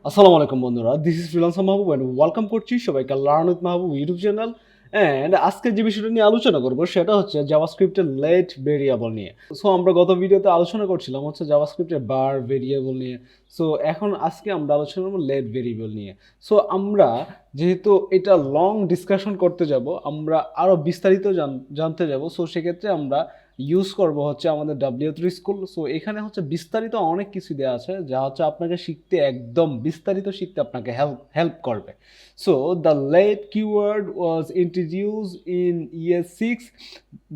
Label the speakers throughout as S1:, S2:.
S1: আসসালামু আলাইকুম বন্ধুরা, this is freelancer Mahbub and welcome করছি সবাইকে learn with Mahbub YouTube channel. And আজকে যে বিষয়টা নিয়ে আলোচনা করবো সেটা হচ্ছে জাভাস্ক্রিপ্টের লেট ভেরিয়েবল নিয়ে। সো আমরা গত ভিডিওতে আলোচনা করছিলাম হচ্ছে জাভাস্ক্রিপ্টের বার ভেরিয়েবল নিয়ে। সো এখন আজকে আমরা আলোচনা করবো লেট ভেরিয়েবল নিয়ে। সো আমরা যেহেতু এটা লং ডিসকাশন করতে যাব, আমরা আরও বিস্তারিত জানতে যাব। সো সেক্ষেত্রে আমরা ইউজ করব হচ্ছে আমাদের W3 স্কুল। সো এখানে হচ্ছে বিস্তারিত অনেক কিছু দেওয়া আছে যা হচ্ছে আপনাকে শিখতে একদম বিস্তারিত শিখতে আপনাকে হেল্প করবে। So the let keyword was introduce in year 6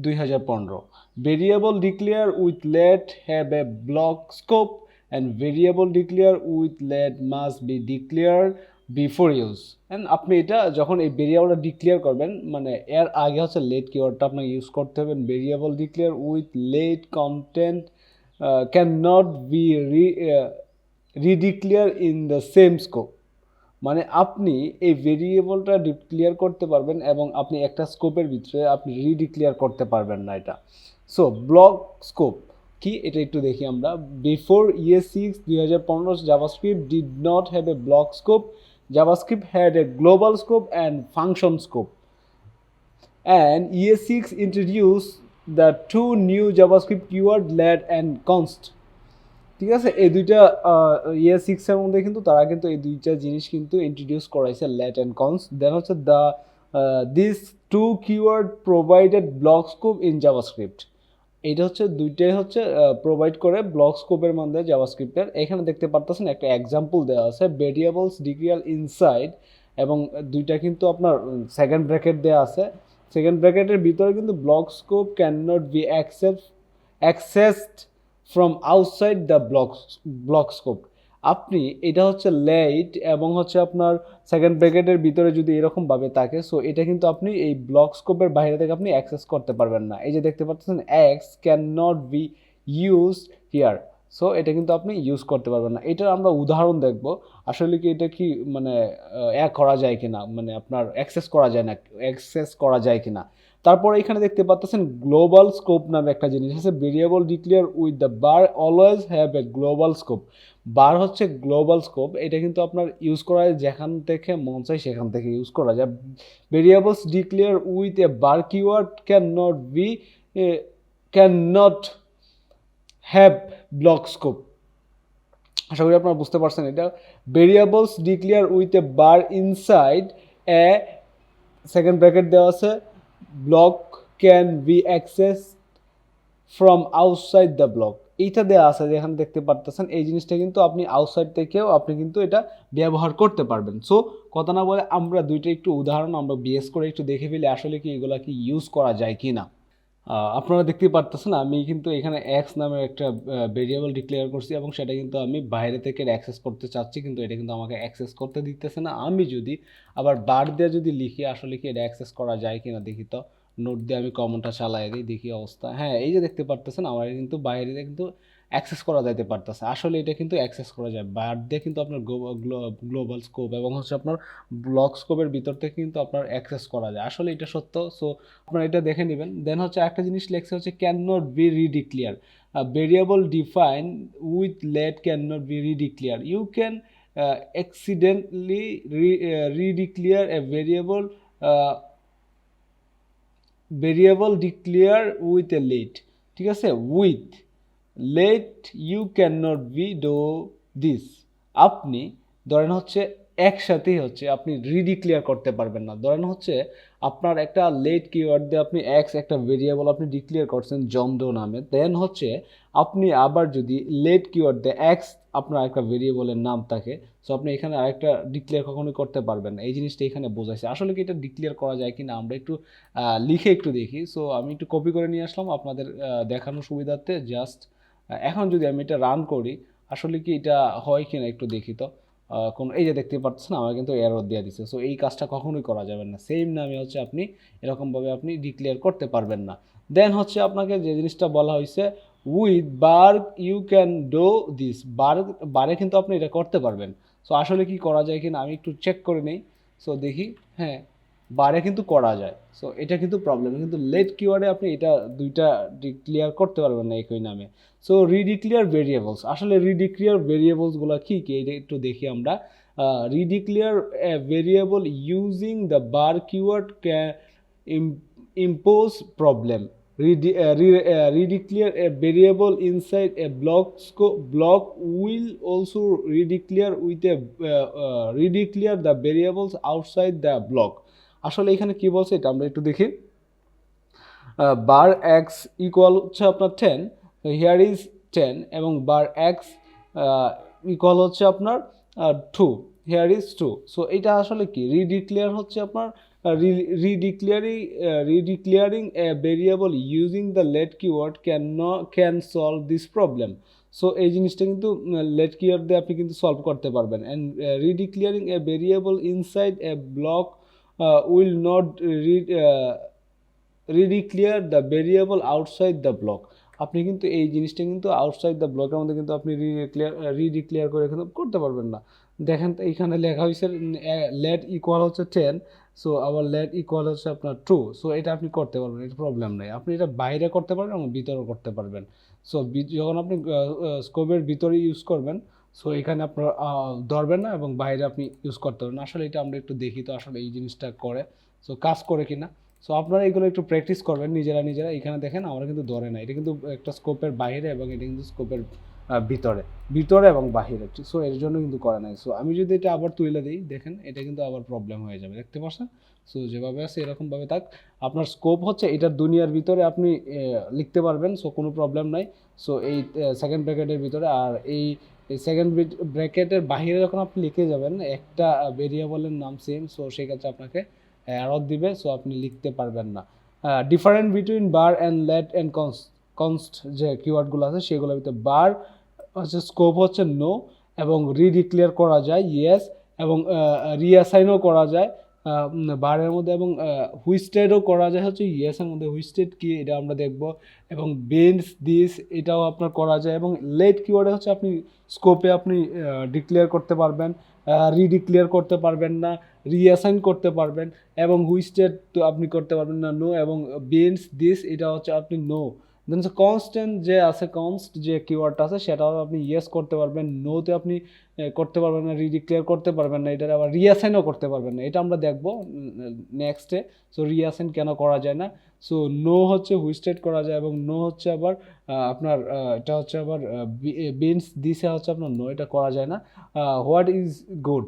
S1: 2015। Variable declare with let have a block scope and variable declare with let must be declare before use. And আপনি এটা যখন এই ভেরিয়েবলটা ডিক্লেয়ার করবেন, মানে এর আগে হচ্ছে লেট কিওয়ার্ডটা আপনাকে ইউজ করতে হবে। Variable declare with let content can not be redeclare in the same scope. মানে আপনি এই ভেরিয়েবলটা ডিক্লেয়ার করতে পারবেন এবং আপনি একটা স্কোপের ভিতরে আপনি রিডিক্লেয়ার করতে পারবেন না এটা। সো ব্লক স্কোপ কি এটা একটু দেখি আমরা। বিফোর ইয়ে 6 2015 JavaScript did not have a block scope. JavaScript had a global scope and function scope, and ES6 introduced the two new JavaScript keyword let and const. ঠিক আছে, এই দুইটা ES6 এর মধ্যে কিন্তু তারা কিন্তু এই দুইটা জিনিস কিন্তু ইন্ট্রোডিউস করাইছে, লেট অ্যান্ড কনস্ট। দেন হচ্ছে the this two keyword provided block scope in JavaScript. এইটা হচ্ছে দুইটাই হচ্ছে প্রোভাইড করে ব্লক স্কোপের মধ্যে জাভাস্ক্রিপ্টের। এখানে দেখতে পারতেছেন একটা এক্সাম্পল দেওয়া আছে, ভেরিয়েবলস ডিক্লেয়ার ইনসাইড, এবং দুইটা কিন্তু আপনার সেকেন্ড ব্র্যাকেট দেওয়া আছে। সেকেন্ড ব্র্যাকেটের ভিতরে কিন্তু block scope can not be accessed from outside the block scope. আপনি এটা হচ্ছে লেট এবং হচ্ছে আপনার সেকেন্ড ব্র্যাকেটের ভিতরে যদি এরকমভাবে থাকে, সো এটা কিন্তু আপনি এই ব্লক স্কোপের বাইরে থেকে আপনি অ্যাক্সেস করতে পারবেন না। এই যে দেখতে পাচ্ছেন x can not be use here. So এটা কিন্তু আপনি ইউজ করতে পারবেন না। এটার আমরা উদাহরণ দেখব আসলে কি এটা কি মানে করা যায় কিনা, মানে আপনার অ্যাক্সেস করা যায় না, অ্যাক্সেস করা যায় কিনা। তারপরে এখানে দেখতে পাচ্ছেন গ্লোবাল স্কোপ নামে একটা জিনিস আছে। Variable declare with the var always have a global scope. Var হচ্ছে গ্লোবাল স্কোপ, এটা কিন্তু আপনার ইউজ করা যায় যেখান থেকে মন চাই সেখান থেকে ইউজ করা যায়। Variables declare with a var keyword can not have block scope. আশা করি আপনারা বুঝতে পারছেন এটা। Variables declare with a var inside a second bracket দেওয়া আছে, block can be access from outside the block. এইটা দেওয়া আছে যেখানে দেখতে পারতেছেন, এই জিনিসটা কিন্তু আপনি আউটসাইড থেকেও আপনি কিন্তু এটা ব্যবহার করতে পারবেন। সো কথা না বলে আমরা দুইটা একটু উদাহরণ আমরা বিএস করে একটু দেখে ফেলি আসলে কি এগুলা কি ইউজ করা যায় কি না। আপনারা দেখতে পারতেছেন আমি কিন্তু এখানে এক্স নামের একটা ভেরিয়েবল ডিক্লেয়ার করছি এবং সেটা কিন্তু আমি বাইরে থেকে অ্যাক্সেস করতে চাচ্ছি, কিন্তু এটা কিন্তু আমাকে অ্যাক্সেস করতে দিতেছে না। আমি যদি আবার বার দিয়ে যদি লিখি আসলে কি এটা অ্যাক্সেস করা যায় কিনা দেখি তো। নোট দিয়ে আমি কমনটা চালাই দিই, দেখি অবস্থা। হ্যাঁ, এই যে দেখতে পারতেছেন আমার কিন্তু বাইরে কিন্তু অ্যাক্সেস করা যাইতে পারতেছে। আসলে এটা কিন্তু অ্যাক্সেস করা যায় বার দিয়ে, কিন্তু আপনার গ্লোবাল স্কোপ এবং হচ্ছে আপনার ব্লক স্কোপের ভিতর থেকে কিন্তু আপনার অ্যাক্সেস করা যায়। আসলে এটা সত্য। সো আপনারা এটা দেখে নেবেন। দেন হচ্ছে একটা জিনিস লেখছে হচ্ছে can not be redeclare. Variable define with let can not be redeclare. You can accidentally redeclare a variable declare with a late। ঠিক আছে, with let you can not be do this. আপনি ধরেন হচ্ছে একসাথেই হচ্ছে আপনি রিডিক্লেয়ার করতে পারবেন না। ধরেন হচ্ছে আপনার একটা লেট কিওয়ার্ড দিয়ে আপনি এক্স একটা ভেরিয়েবল আপনি ডিক্লেয়ার করছেন জন্ডো নামে। দেন হচ্ছে আপনি আবার যদি লেট কিওয়ার্ড দিয়ে এক্স আপনার একটা ভেরিয়েবলের নাম থাকে, সো আপনি এখানে আরেকটা ডিক্লেয়ার কখনোই করতে পারবেন না। এই জিনিসটা এখানে বোঝাইছে। আসলে কি এটা ডিক্লেয়ার করা যায় কিনা আমরা একটু লিখে একটু দেখি। সো আমি একটু কপি করে নিয়ে আসলাম আপনাদের দেখানোর সুবিধার্থে। জাস্ট এখন যদি আমি এটা রান করি আসলে কি এটা হয় কিনা একটু দেখি তো। কোন এই যে দেখতে পাচ্ছেন আমার কিন্তু এরর দিয়ে দিচ্ছে। সো এই কাজটা কখনোই করা যাবে না। সেম নামে হচ্ছে আপনি এরকমভাবে আপনি ডিক্লেয়ার করতে পারবেন না। দেন হচ্ছে আপনাকে যে জিনিসটা বলা হয়েছে with var you can do this. বারে কিন্তু আপনি এটা করতে পারবেন। সো আসলে কি করা যায় কিনা আমি একটু চেক করে নেই। সো দেখি, হ্যাঁ বারে কিন্তু করা যায়। সো এটা কিন্তু প্রবলেম, কিন্তু লেট কিওয়ার্ডে আপনি এটা দুইটা ডিক্লেয়ার করতে পারবেন না একই নামে। সো রিডিক্লেয়ার ভেরিয়েবলস, আসলে রিডিক্লেয়ার ভেরিয়েবলসগুলো কী কী এটা একটু দেখি আমরা। Redeclare a variable using the var keyword can impose problem. Redeclare a variable inside a block will also redeclare with a redeclare the variables outside the block. আসলে এখানে কি বলছে এটা আমরা একটু দেখি। বার এক্স ইকুয়াল হচ্ছে আপনার 10, হিয়ার ইজ 10, এবং বার এক্স ইকুয়াল হচ্ছে আপনার 2, হিয়ার ইজ 2। সো এটা আসলে কি রিডিক্লেয়ার হচ্ছে আপনার redeclaring a variable using the let keyword can solve this problem. So এই জিনিসটা কিন্তু let keyword দিয়ে আপনি কিন্তু সলভ করতে পারবেন। and redeclaring a variable inside a block will not redeclare the variable outside the block. আপনি কিন্তু এই জিনিসটা কিন্তু আউটসাইড দ্য ব্লকের মধ্যে কিন্তু আপনি রিডিক্লেয়ার করে কিন্তু করতে পারবেন না। দেখেন তো এইখানে লেখা হয়েছে লেট ইকুয়াল হচ্ছে 10, সো আবার লেট ইকুয়াল হচ্ছে আপনার 2। সো এটা আপনি করতে পারবেন, এটা প্রবলেম নেই, আপনি এটা বাইরে করতে পারবেন এবং ভিতরেও করতে পারবেন। সো যখন আপনি স্কোপের ভিতরে ইউজ করবেন, সো এখানে আপনার ধরবেন না এবং বাইরে আপনি ইউজ করতে পারবেন। আসলে এটা আমরা একটু দেখি তো আসলে এই জিনিসটা করে, সো কাজ করে কিনা। সো আপনারা এগুলো একটু প্র্যাকটিস করবেন নিজেরা। এখানে দেখেন আমরা কিন্তু ধরে না, এটা কিন্তু একটা স্কোপের বাইরে এবং এটা কিন্তু স্কোপের ভিতরে এবং বাহিরে। সো এর জন্য কিন্তু করে নাই। সো আমি যদি এটা আবার তুলে দিই, দেখেন এটা কিন্তু আবার প্রবলেম হয়ে যাবে, দেখতে পাচ্ছেন। সো যেভাবে আছে এরকমভাবে থাক, আপনার স্কোপ হচ্ছে এটার দুনিয়ার ভিতরে আপনি লিখতে পারবেন, সো কোনো প্রবলেম নাই। সো এই সেকেন্ড ব্র্যাকেটের ভিতরে, আর এই সেকেন্ড ব্র্যাকেটের বাহিরে যখন আপনি লিখে যাবেন একটা ভেরিয়েবলের নাম সেম, সো সেক্ষেত্রে আপনাকে এরর দিবে, সো আপনি লিখতে পারবেন না। Different between bar and let and const যে কিওয়ার্ডগুলো আছে সেগুলোর ভিতরে বার হচ্ছে স্কোপ হচ্ছে নো, এবং রিডিক্লেয়ার করা যায় ইয়েস, এবং রিঅ্যাসাইনও করা যায় বারের মধ্যে, এবং হুইস্টেডও করা যায় হচ্ছে ইয়েসের মধ্যে। হুইস্টেড কি এটা আমরা দেখব, এবং বেন্স দিস এটাও আপনার করা যায়, এবং লেট কিওয়ার্ডে হচ্ছে আপনি স্কোপে আপনি ডিক্লেয়ার করতে পারবেন, রিডিক্লেয়ার করতে পারবেন না, রিঅ্যাসাইন করতে পারবেন, এবং হুইস্টেড তো আপনি করতে পারবেন না নো, এবং বেন্স দিস এটা হচ্ছে আপনি নো। দেন কনস্ট্যান্ট যে আছে, কনস্ট যে কিওয়ার্ডটা আছে সেটাও আপনি ইয়েস করতে পারবেন, নোতে আপনি করতে পারবেন না, রিডিক্লেয়ার করতে পারবেন না, এটার আবার রিঅ্যাসাইনও করতে পারবেন না। এটা আমরা দেখব নেক্সটে। সো রিঅ্যাসাইন কেন করা যায় না। সো নো হচ্ছে হুইস্টেড করা যায়, এবং নো হচ্ছে আবার আপনার এটা হচ্ছে আবার বিনস দিসে হচ্ছে আপনার নো, এটা করা যায় না। হোয়াট ইজ গুড,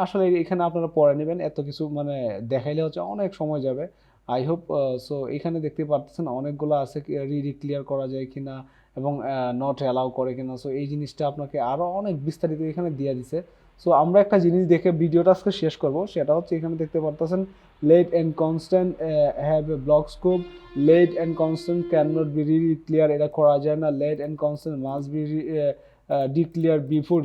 S1: আসলে এখানে আপনারা পড়ে নেবেন, এত কিছু মানে দেখাইলে হচ্ছে অনেক সময় যাবে। আই হোপ সো এখানে দেখতে পাচ্ছেন অনেকগুলো আছে রিডিক্লেয়ার করা যায় কিনা এবং নট অ্যালাউ করে কিনা। সো এই জিনিসটা আপনাকে আরও অনেক বিস্তারিত এখানে দিয়ে দিছে। সো আমরা একটা জিনিস দেখে ভিডিওটা আজকে শেষ করব, সেটা হচ্ছে এখানে দেখতে পাচ্ছেন let and constant have a block scope, let and constant can not be redeclare, এটা করা যায় না। Let and constant must be declare before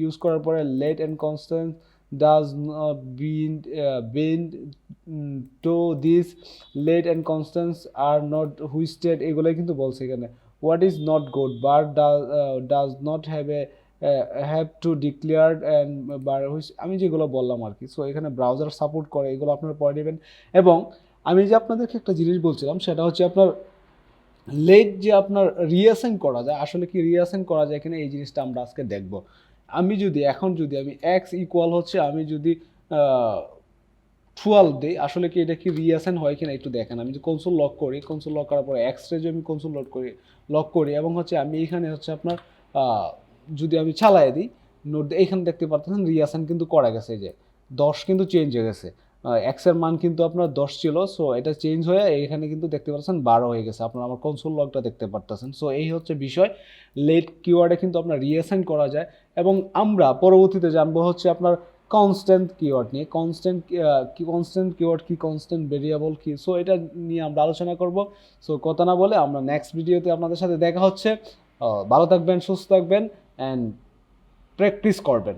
S1: use করার পরে let and constant does not bend to this, late and constants are not hoisted, এগুলাই কিন্তু বলছে এখানে। what is not good, bar does not have a have to declared and bar আমি যেগুলো বললাম আর কি। সো এখানে ব্রাউজার সাপোর্ট করে, এগুলো আপনারা পড়ে নেবেন। এবং আমি যে আপনাদেরকে একটা জিনিস বলছিলাম সেটা হচ্ছে আপনার লেট যে আপনার রিঅ্যাসাইন করা যায়, আসলে কি রিঅ্যাসাইন করা যায় কিনা এই জিনিসটা আমরা আজকে দেখব। আমি যদি এক্স ইকুয়াল হচ্ছে আমি যদি 12 দিই, আসলে কি এটা কি রিঅ্যাসাইন হয় কিনা একটু দেখেন। আমি যে কনসোল লক করি, কনসোল লক করার পরে এক্সরে যদি আমি কনসোল লক করি এবং হচ্ছে আমি এখানে হচ্ছে আপনার যদি আমি চালাই দিই নোট, এইখানে দেখতে পাচ্ছেন রিঅ্যাসাইন কিন্তু করা গেছে, যে 10 কিন্তু চেঞ্জ হয়ে গেছে। এক্সের মান কিন্তু আপনার 10 ছিল, সো এটা চেঞ্জ হয়ে এখানে কিন্তু দেখতে পাচ্ছেন 12 হয়ে গেছে। আপনার আমার কনসোল লগটা দেখতে পারতেছেন। সো এই হচ্ছে বিষয়, লেট কিওয়ার্ডে কিন্তু আপনার রিঅ্যাসাইন করা যায়। এবং আমরা পরবর্তীতে জানবো হচ্ছে আপনার কনস্ট্যান্ট কিওয়ার্ড নিয়ে, কনস্ট্যান্ট কিওয়ার্ড কি, কনস্ট্যান্ট ভেরিয়েবল কি, সো এটা নিয়ে আমরা আলোচনা করব। সো কথা না বলে আমরা নেক্সট ভিডিওতে আপনাদের সাথে দেখা হচ্ছে। ভালো থাকবেন, সুস্থ থাকবেন অ্যান্ড প্র্যাকটিস করবেন।